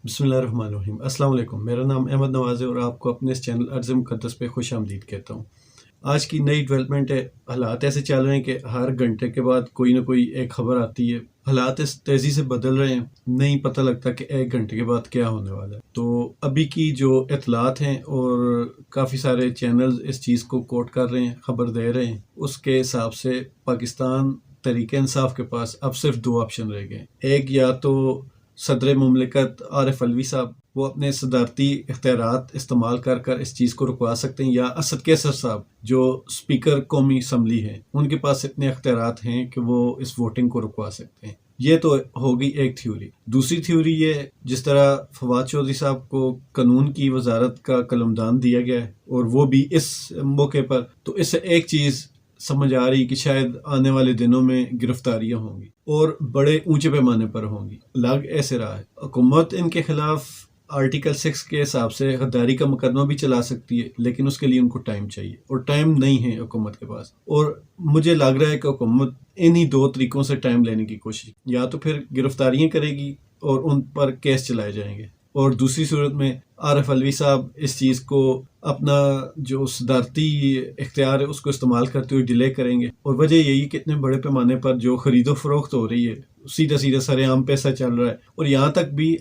बिस्मिल्लाहिर्रहमानिर्रहीम। अस्सलाम वालेकुम। मेरा नाम अहमद नवाज़ है और आपको अपने इस चैनल अर्ज़ मुक़द्दस पे खुश आमदीद कहता हूँ। आज की नई डेवलपमेंट है, हालात ऐसे चल रहे हैं कि हर घंटे के बाद कोई ना कोई एक ख़बर आती है। हालात इस तेज़ी से बदल रहे हैं, नहीं पता लगता कि एक घंटे के बाद क्या होने वाला है। तो अभी की जो इत्तलात हैं और काफ़ी सारे चैनल्स इस चीज़ को कोट कर रहे हैं, ख़बर दे रहे हैं, उसके हिसाब से पाकिस्तान तहरीक इंसाफ के पास अब सिर्फ दो ऑप्शन रह गए। एक, या तो सदर मुमलिकत आरिफ अलवी साहब वो अपने सदारती इख्तियारात इस्तेमाल कर कर इस चीज़ को रुकवा सकते हैं, या असद कैसर साहब जो स्पीकर कौमी असम्बली हैं उनके पास इतने इख्तियारात हैं कि वो इस वोटिंग को रुकवा सकते हैं। ये तो होगी एक थ्योरी। दूसरी थ्योरी ये, जिस तरह फवाद चौधरी साहब को कानून की वजारत का कलमदान दिया गया है और वो भी इस मौके पर, तो इससे एक चीज़ समझ आ रही कि शायद आने वाले दिनों में गिरफ्तारियां होंगी और बड़े ऊंचे पैमाने पर होंगी। लग ऐसे रहा है हुकूमत इनके खिलाफ आर्टिकल 6 के हिसाब से गद्दारी का मुकदमा भी चला सकती है, लेकिन उसके लिए उनको टाइम चाहिए और टाइम नहीं है हुकूमत के पास। और मुझे लग रहा है कि हुकूमत इन्हीं दो तरीकों से टाइम लेने की कोशिश, या तो फिर गिरफ्तारियां करेगी और उन पर केस चलाए जाएंगे, और दूसरी सूरत में आरिफ अलवी साहब इस चीज़ को अपना जो सदारती इख्तियार है उसको इस्तेमाल करते हुए डिले करेंगे। और वजह यही कि इतने बड़े पैमाने पर जो खरीदो फरोख्त हो रही है, सीधा सीधा सरेआम पैसा चल रहा है, और यहाँ तक भी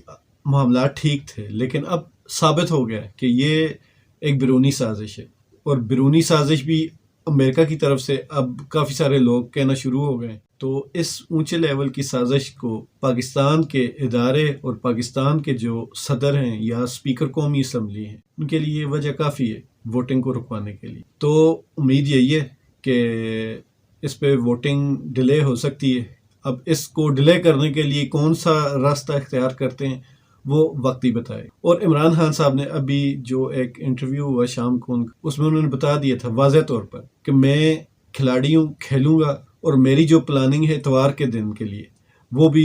मामला ठीक थे, लेकिन अब साबित हो गया कि ये एक बैरूनी साजिश है। और बैरूनी साजिश भी अमेरिका की तरफ से अब काफ़ी सारे लोग कहना शुरू हो गए। तो इस ऊंचे लेवल की साजिश को पाकिस्तान के इदारे और पाकिस्तान के जो सदर हैं या स्पीकर कौमी असम्बली हैं, उनके लिए वजह काफ़ी है वोटिंग को रुकवाने के लिए। तो उम्मीद यही है कि इस पे वोटिंग डिले हो सकती है। अब इसको डिले करने के लिए कौन सा रास्ता इख्तियार करते हैं वो वक्त ही बताए। और इमरान खान साहब ने अभी जो एक इंटरव्यू हुआ शाम को, उसमें उन्होंने बता दिया था वाज़ेह तौर पर कि मैं खिलाड़ी हूँ, खेलूँगा, और मेरी जो प्लानिंग है इतवार के दिन के लिए वो भी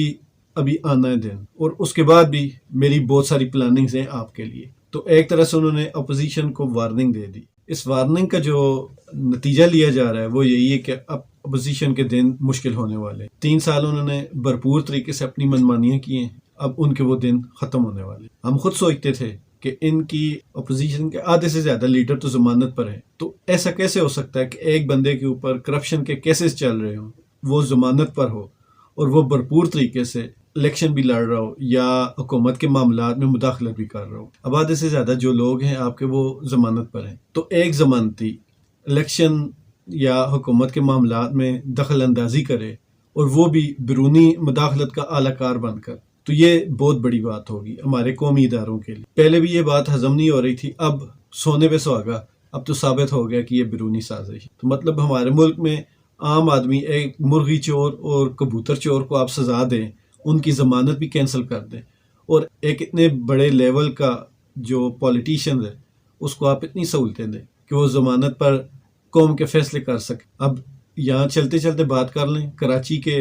अभी आना है दिन, और उसके बाद भी मेरी बहुत सारी प्लानिंग्स हैं आपके लिए। तो एक तरह से उन्होंने अपोजिशन को वार्निंग दे दी। इस वार्निंग का जो नतीजा लिया जा रहा है वो यही है कि अब अपोजिशन के दिन मुश्किल होने वाले। 3 साल उन्होंने भरपूर तरीके से अपनी मनमानियाँ की हैं, अब उनके वो दिन ख़त्म होने वाले। हम खुद सोचते थे कि इनकी अपोजिशन के आधे से ज़्यादा लीडर तो ज़मानत पर हैं, तो ऐसा कैसे हो सकता है कि एक बंदे के ऊपर करप्शन के केसेस चल रहे हों, वो ज़मानत पर हो और वो भरपूर तरीके से इलेक्शन भी लड़ रहा हो या हुकूमत के मामलात में मुदाखलत भी कर रहा हो। अब आधे से ज़्यादा जो लोग हैं आपके वो ज़मानत पर हैं, तो एक ज़मानती इलेक्शन या हुकूमत के मामलात में दखल अंदाजी करे और वो भी बैरूनी मुदाखलत का आलाकार बनकर, तो ये बहुत बड़ी बात होगी हमारे कौमी इदारों के लिए। पहले भी ये बात हजम नहीं हो रही थी, अब सोने पे सुहागा, अब तो साबित हो गया कि ये बैरूनी साजिश है। तो मतलब हमारे मुल्क में आम आदमी, एक मुर्गी चोर और कबूतर चोर को आप सजा दें, उनकी ज़मानत भी कैंसिल कर दें, और एक इतने बड़े लेवल का जो पॉलिटिशियन है उसको आप इतनी सहूलतें दें कि वो ज़मानत पर कौम के फैसले कर सके। अब यहाँ चलते चलते बात कर लें, कराची के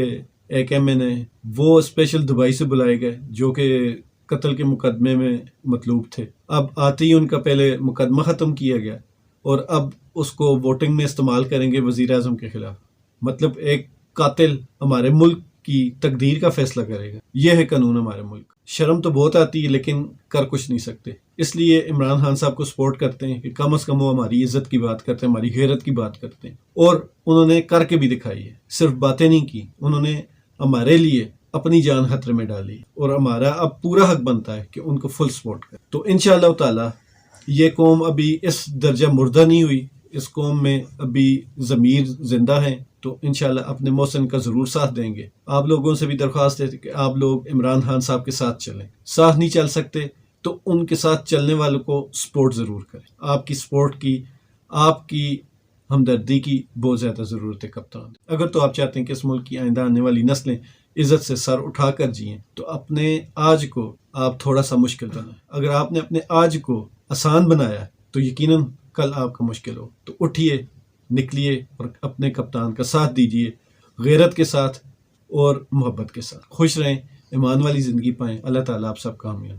एक MNA वो स्पेशल दुबई से बुलाए गए जो कि कत्ल के मुकदमे में मतलूब थे। अब आते ही उनका पहले मुकदमा ख़त्म किया गया और अब उसको वोटिंग में इस्तेमाल करेंगे वज़ीर आज़म के खिलाफ। मतलब एक कातिल हमारे मुल्क की तकदीर का फैसला करेगा। यह है कानून हमारे मुल्क। शर्म तो बहुत आती है लेकिन कर कुछ नहीं सकते। इसलिए इमरान खान साहब को सपोर्ट करते हैं कि कम से कम वो हमारी इज्जत की बात करते हैं, हमारी गैरत की बात करते हैं, और उन्होंने करके भी दिखाई है। सिर्फ बातें नहीं की, उन्होंने हमारे लिए अपनी जान खतरे में डाली, और हमारा अब पूरा हक बनता है कि उनको फुल सपोर्ट करें। तो इंशाअल्लाह ताला ये कौम अभी इस दर्जा मुर्दा नहीं हुई, इस कौम में अभी ज़मीर जिंदा है, तो इंशाअल्लाह अपने मौसम का ज़रूर साथ देंगे। आप लोगों से भी दरख्वास्त है कि आप लोग इमरान खान साहब के साथ चलें। साथ नहीं चल सकते तो उनके साथ चलने वालों को सपोर्ट ज़रूर करें। आपकी सपोर्ट की, आपकी हमदर्दी की बहुत ज़्यादा ज़रूरत है कप्तान। अगर तो आप चाहते हैं कि इस मुल्क की आइंदा आने वाली नस्लें इज़्ज़त से सर उठा कर जिएँ, तो अपने आज को आप थोड़ा सा मुश्किल बनाएं। अगर आपने अपने आज को आसान बनाया तो यकीनन कल आपका मुश्किल हो। तो उठिए, निकलिए और अपने कप्तान का साथ दीजिए, गैरत के साथ और मोहब्बत के साथ। खुश रहें, ईमान वाली ज़िंदगी पाएँ। अल्लाह ताला आप सबका हामी।